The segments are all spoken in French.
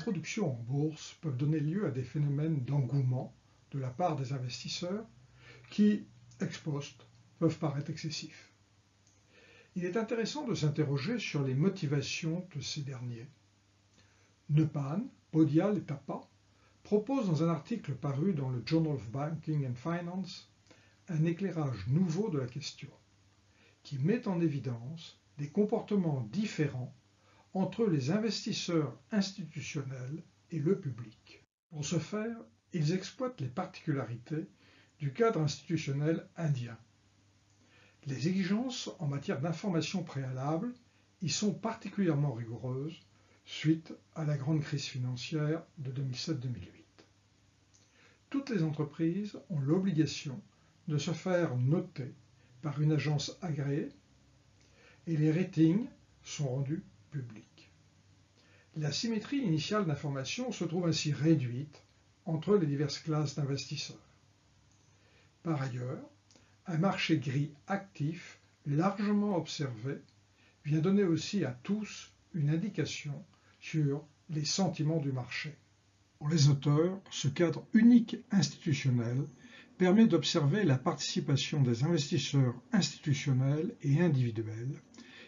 introductions en bourse peuvent donner lieu à des phénomènes d'engouement de la part des investisseurs qui, ex post, peuvent paraître excessifs. Il est intéressant de s'interroger sur les motivations de ces derniers. Neupan, Podial et Tapa proposent dans un article paru dans le Journal of Banking and Finance un éclairage nouveau de la question, qui met en évidence des comportements différents entre les investisseurs institutionnels et le public. Pour ce faire, ils exploitent les particularités du cadre institutionnel indien. Les exigences en matière d'information préalable y sont particulièrement rigoureuses suite à la grande crise financière de 2007-2008. Toutes les entreprises ont l'obligation de se faire noter par une agence agréée et les ratings sont rendus publics. La symétrie initiale d'information se trouve ainsi réduite entre les diverses classes d'investisseurs. Par ailleurs, un marché gris actif, largement observé, vient donner aussi à tous une indication sur les sentiments du marché. Pour les auteurs, ce cadre unique institutionnel permet d'observer la participation des investisseurs institutionnels et individuels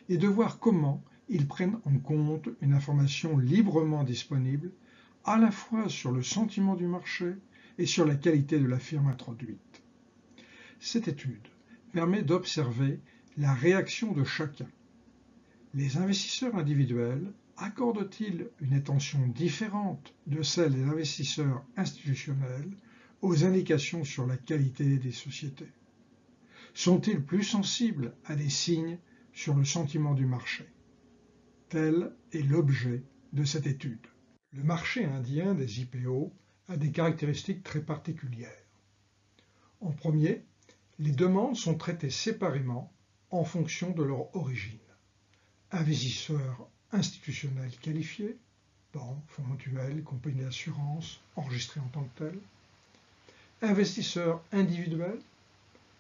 et de voir comment ils prennent en compte une information librement disponible à la fois sur le sentiment du marché et sur la qualité de la firme introduite. Cette étude permet d'observer la réaction de chacun. Les investisseurs individuels accordent-ils une attention différente de celle des investisseurs institutionnels aux indications sur la qualité des sociétés? Sont-ils plus sensibles à des signes sur le sentiment du marché? Tel est l'objet de cette étude. Le marché indien des IPO a des caractéristiques très particulières. En premier, les demandes sont traitées séparément en fonction de leur origine. Investisseurs institutionnels qualifiés, banques, fonds mutuels, compagnies d'assurance enregistrés en tant que tels. Investisseurs individuels,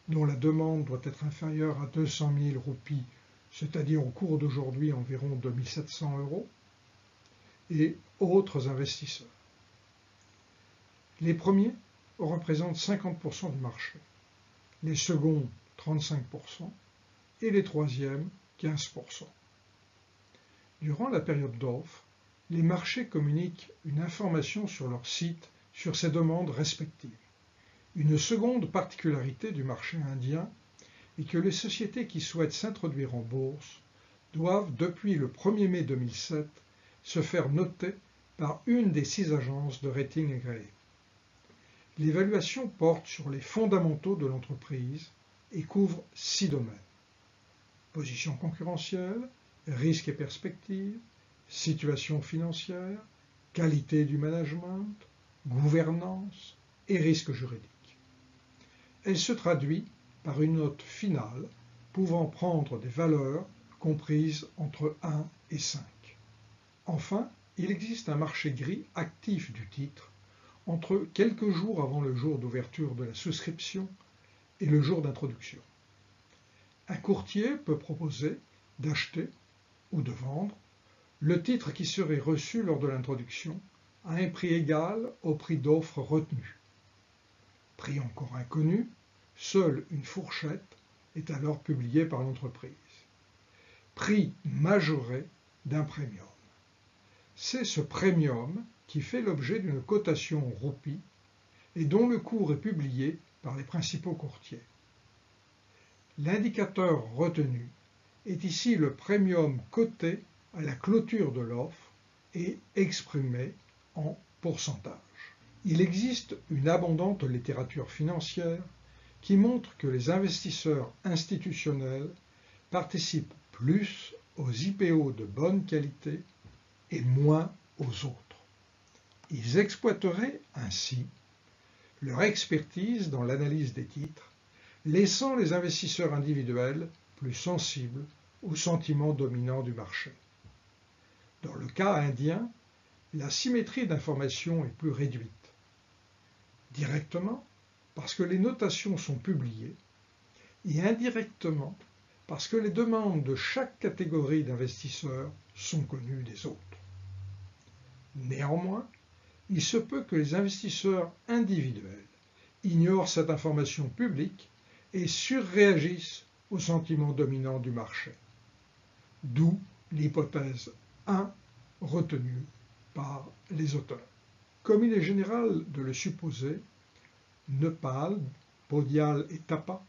dont la demande doit être inférieure à 200 000 roupies, c'est-à-dire au cours d'aujourd'hui environ 2 700 €, et autres investisseurs. Les premiers représentent 50% du marché, les seconds 35% et les troisièmes 15%. Durant la période d'offre, les marchés communiquent une information sur leur site sur ces demandes respectives. Une seconde particularité du marché indien est que les sociétés qui souhaitent s'introduire en bourse doivent, depuis le 1er mai 2007, se faire noter par une des 6 agences de rating agréées. L'évaluation porte sur les fondamentaux de l'entreprise et couvre 6 domaines: position concurrentielle, risques et perspectives, situation financière, qualité du management, gouvernance et risques juridiques. Elle se traduit par une note finale pouvant prendre des valeurs comprises entre 1 et 5. Enfin, il existe un marché gris actif du titre entre quelques jours avant le jour d'ouverture de la souscription et le jour d'introduction. Un courtier peut proposer d'acheter ou de vendre le titre qui serait reçu lors de l'introduction à un prix égal au prix d'offre retenu. Prix encore inconnu, seule une fourchette est alors publiée par l'entreprise. Prix majoré d'un premium. C'est ce premium qui fait l'objet d'une cotation en roupies et dont le cours est publié par les principaux courtiers. L'indicateur retenu est ici le premium coté à la clôture de l'offre et exprimé en pourcentage. Il existe une abondante littérature financière qui montre que les investisseurs institutionnels participent plus aux IPO de bonne qualité et moins aux autres. Ils exploiteraient ainsi leur expertise dans l'analyse des titres, laissant les investisseurs individuels plus sensibles aux sentiments dominants du marché. Dans le cas indien, la symétrie d'information est plus réduite. Directement, parce que les notations sont publiées, et indirectement, parce que les demandes de chaque catégorie d'investisseurs sont connues des autres. Néanmoins, il se peut que les investisseurs individuels ignorent cette information publique et surréagissent au sentiment dominant du marché. D'où l'hypothèse 1 retenue par les auteurs. Comme il est général de le supposer, Nepal, Podial et Thapa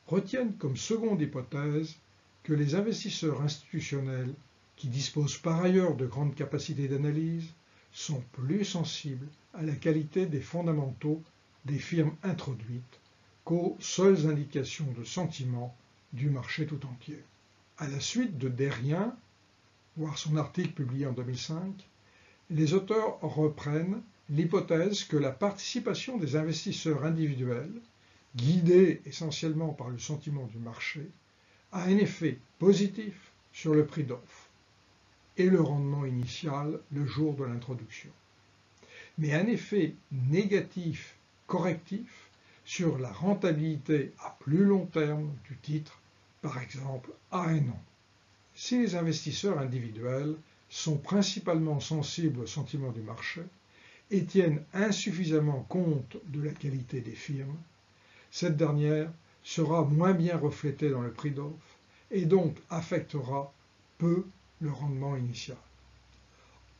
retiennent comme seconde hypothèse que les investisseurs institutionnels, qui disposent par ailleurs de grandes capacités d'analyse, sont plus sensibles à la qualité des fondamentaux des firmes introduites qu'aux seules indications de sentiment du marché tout entier. À la suite de Derrien, voir son article publié en 2005, les auteurs reprennent l'hypothèse que la participation des investisseurs individuels, guidés essentiellement par le sentiment du marché, a un effet positif sur le prix d'offre et le rendement initial le jour de l'introduction, mais un effet négatif correctif sur la rentabilité à plus long terme du titre, par exemple à un an. Si les investisseurs individuels sont principalement sensibles au sentiment du marché et tiennent insuffisamment compte de la qualité des firmes, cette dernière sera moins bien reflétée dans le prix d'offre et donc affectera peu le rendement initial.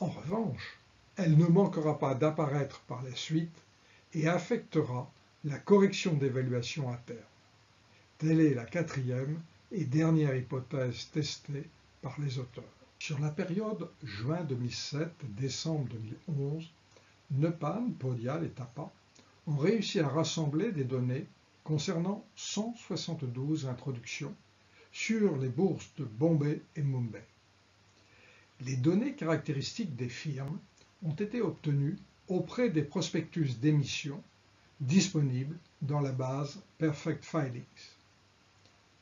En revanche, elle ne manquera pas d'apparaître par la suite et affectera la correction d'évaluation à terme. Telle est la quatrième et dernière hypothèse testée par les auteurs. Sur la période juin 2007-décembre 2011, Nepal, Podial et Thapa ont réussi à rassembler des données concernant 172 introductions sur les bourses de Bombay et Mumbai. Les données caractéristiques des firmes ont été obtenues auprès des prospectus d'émission disponibles dans la base Perfect Filings,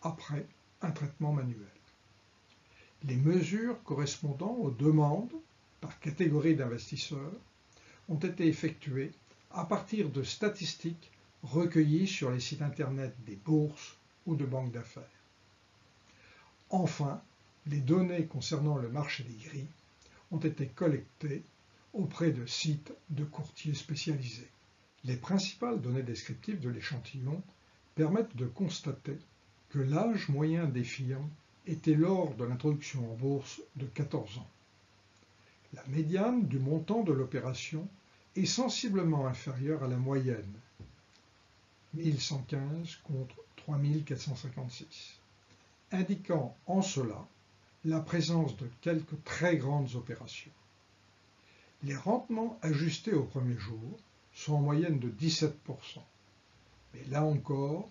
après un traitement manuel. Les mesures correspondant aux demandes par catégorie d'investisseurs ont été effectuées à partir de statistiques recueillies sur les sites internet des bourses ou de banques d'affaires. Enfin, les données concernant le marché des gris ont été collectées auprès de sites de courtiers spécialisés. Les principales données descriptives de l'échantillon permettent de constater que l'âge moyen des firmes était lors de l'introduction en bourse de 14 ans. La médiane du montant de l'opération est sensiblement inférieure à la moyenne, 1115 contre 3456, indiquant en cela la présence de quelques très grandes opérations. Les rendements ajustés au premier jour sont en moyenne de 17%, mais là encore,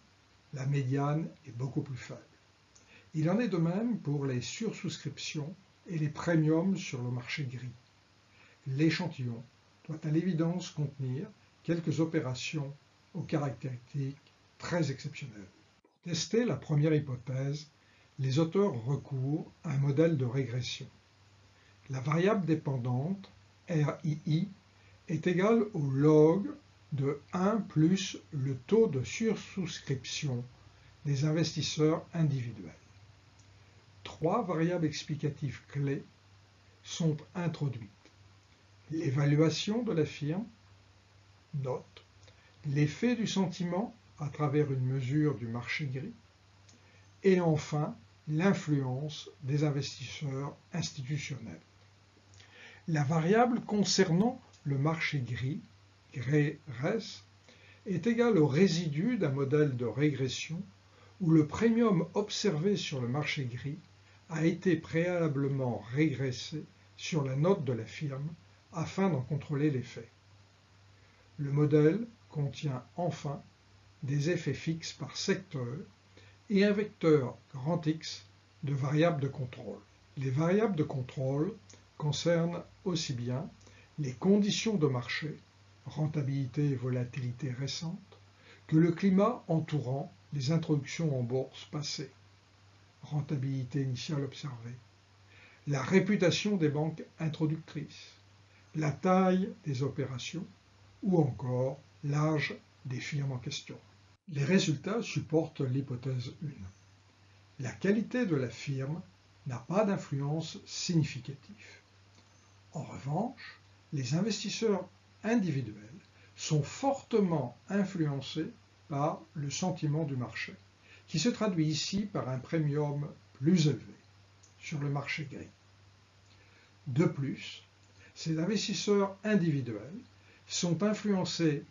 la médiane est beaucoup plus faible. Il en est de même pour les sursouscriptions et les premiums sur le marché gris. L'échantillon doit à l'évidence contenir quelques opérations aux caractéristiques très exceptionnelles. Pour tester la première hypothèse, les auteurs recourent à un modèle de régression. La variable dépendante, RII, est égale au log de 1 plus le taux de sursouscription des investisseurs individuels. Trois variables explicatives clés sont introduites. L'évaluation de la firme, note, l'effet du sentiment à travers une mesure du marché gris, et enfin l'influence des investisseurs institutionnels. La variable concernant le marché gris, GRES, est égale au résidu d'un modèle de régression où le premium observé sur le marché gris a été préalablement régressé sur la note de la firme afin d'en contrôler l'effet. Le modèle contient enfin des effets fixes par secteur et un vecteur grand X de variables de contrôle. Les variables de contrôle concernent aussi bien les conditions de marché, rentabilité et volatilité récentes, que le climat entourant les introductions en bourse passées, rentabilité initiale observée, la réputation des banques introductrices, la taille des opérations ou encore l'âge des firmes en question. Les résultats supportent l'hypothèse 1. La qualité de la firme n'a pas d'influence significative. En revanche, les investisseurs individuels sont fortement influencés par le sentiment du marché, qui se traduit ici par un premium plus élevé sur le marché gris. De plus, ces investisseurs individuels sont influencés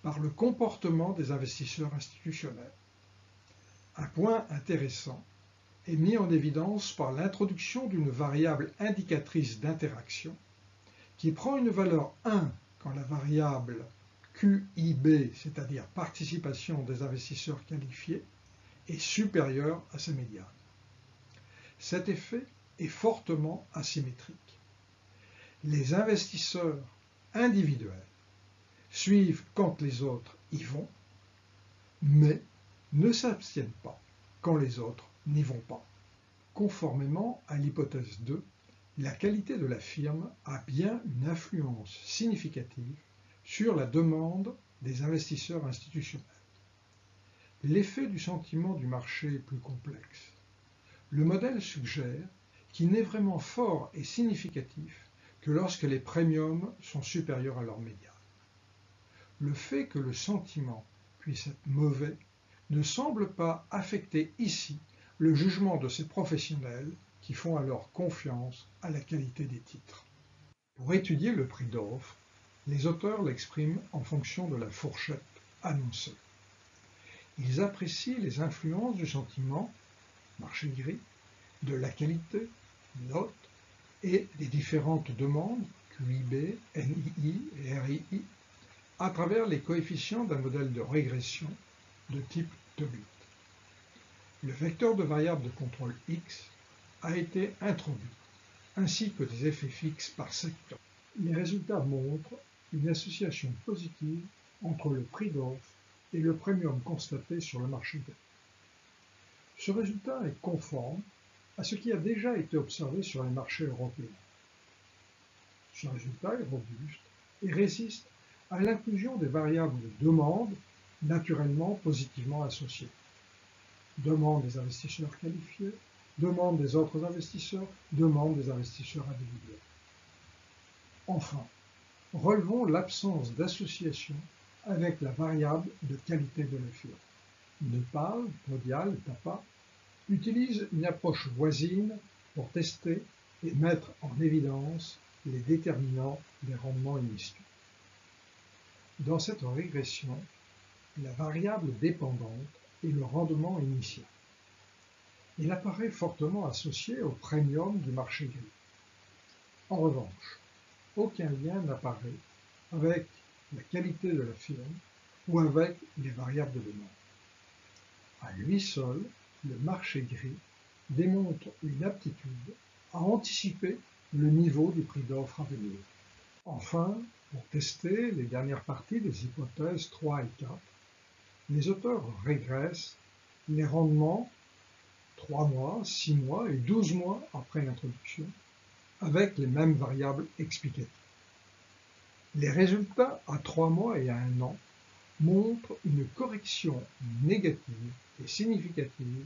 par le comportement des investisseurs institutionnels. Un point intéressant est mis en évidence par l'introduction d'une variable indicatrice d'interaction qui prend une valeur 1 quand la variable QIB, c'est-à-dire participation des investisseurs qualifiés, est supérieure à sa médiane. Cet effet est fortement asymétrique. Les investisseurs individuels suivent quand les autres y vont, mais ne s'abstiennent pas quand les autres n'y vont pas. Conformément à l'hypothèse 2, la qualité de la firme a bien une influence significative sur la demande des investisseurs institutionnels. L'effet du sentiment du marché est plus complexe. Le modèle suggère qu'il n'est vraiment fort et significatif que lorsque les premiums sont supérieurs à leur médiane. Le fait que le sentiment puisse être mauvais ne semble pas affecter ici le jugement de ces professionnels qui font alors confiance à la qualité des titres. Pour étudier le prix d'offre, les auteurs l'expriment en fonction de la fourchette annoncée. Ils apprécient les influences du sentiment, marché gris, de la qualité, note, et des différentes demandes, QIB, NII et RII, à travers les coefficients d'un modèle de régression de type Tobit. Le vecteur de variable de contrôle X a été introduit, ainsi que des effets fixes par secteur. Les résultats montrent une association positive entre le prix d'offre et le premium constaté sur le marché gris. Ce résultat est conforme à ce qui a déjà été observé sur les marchés européens. Ce résultat est robuste et résiste à l'inclusion des variables de demande naturellement positivement associées. Demande des investisseurs qualifiés, demande des autres investisseurs, demande des investisseurs individuels. Enfin, relevons l'absence d'association avec la variable de qualité de la firme. Nepal, Podial et Tapa utilisent une approche voisine pour tester et mettre en évidence les déterminants des rendements initiaux. Dans cette régression, la variable dépendante est le rendement initial. Il apparaît fortement associé au premium du marché gris. En revanche, aucun lien n'apparaît avec la qualité de la firme ou avec les variables de demande. À lui seul, le marché gris démontre une aptitude à anticiper le niveau du prix d'offre à venir. Enfin, pour tester les dernières parties des hypothèses 3 et 4, les auteurs régressent les rendements 3 mois, 6 mois et 12 mois après l'introduction, avec les mêmes variables explicatives. Les résultats à 3 mois et à 1 an montrent une correction négative et significative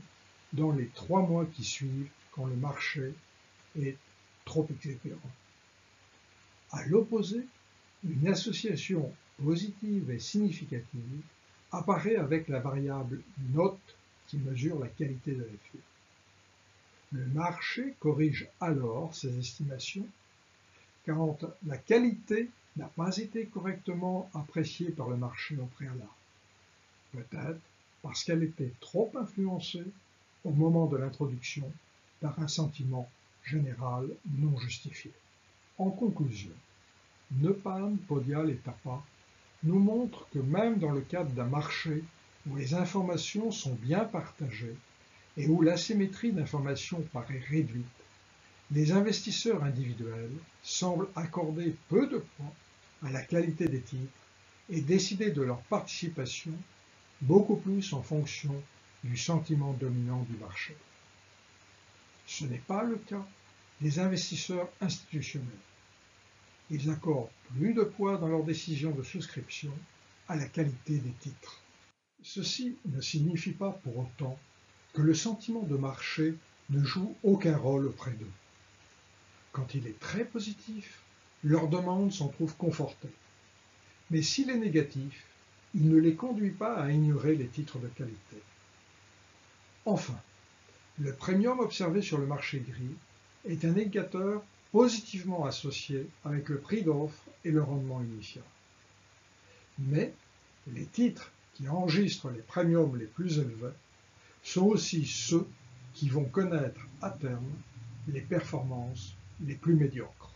dans les 3 mois qui suivent quand le marché est trop exubérant. À l'opposé, une association positive et significative apparaît avec la variable note qui mesure la qualité de la firme. Le marché corrige alors ses estimations quand la qualité n'a pas été correctement appréciée par le marché au préalable. Peut-être parce qu'elle était trop influencée au moment de l'introduction par un sentiment général non justifié. En conclusion, Nepal, Podial et Tapa nous montrent que même dans le cadre d'un marché où les informations sont bien partagées et où l'asymétrie d'informations paraît réduite, les investisseurs individuels semblent accorder peu de poids à la qualité des titres et décider de leur participation beaucoup plus en fonction du sentiment dominant du marché. Ce n'est pas le cas des investisseurs institutionnels. Ils accordent plus de poids dans leurs décisions de souscription à la qualité des titres. Ceci ne signifie pas pour autant que le sentiment de marché ne joue aucun rôle auprès d'eux. Quand il est très positif, leur demande s'en trouve confortée. Mais s'il est négatif, il ne les conduit pas à ignorer les titres de qualité. Enfin, le premium observé sur le marché gris est un indicateur positivement associé avec le prix d'offre et le rendement initial. Mais les titres qui enregistrent les premiums les plus élevés sont aussi ceux qui vont connaître à terme les performances les plus médiocres.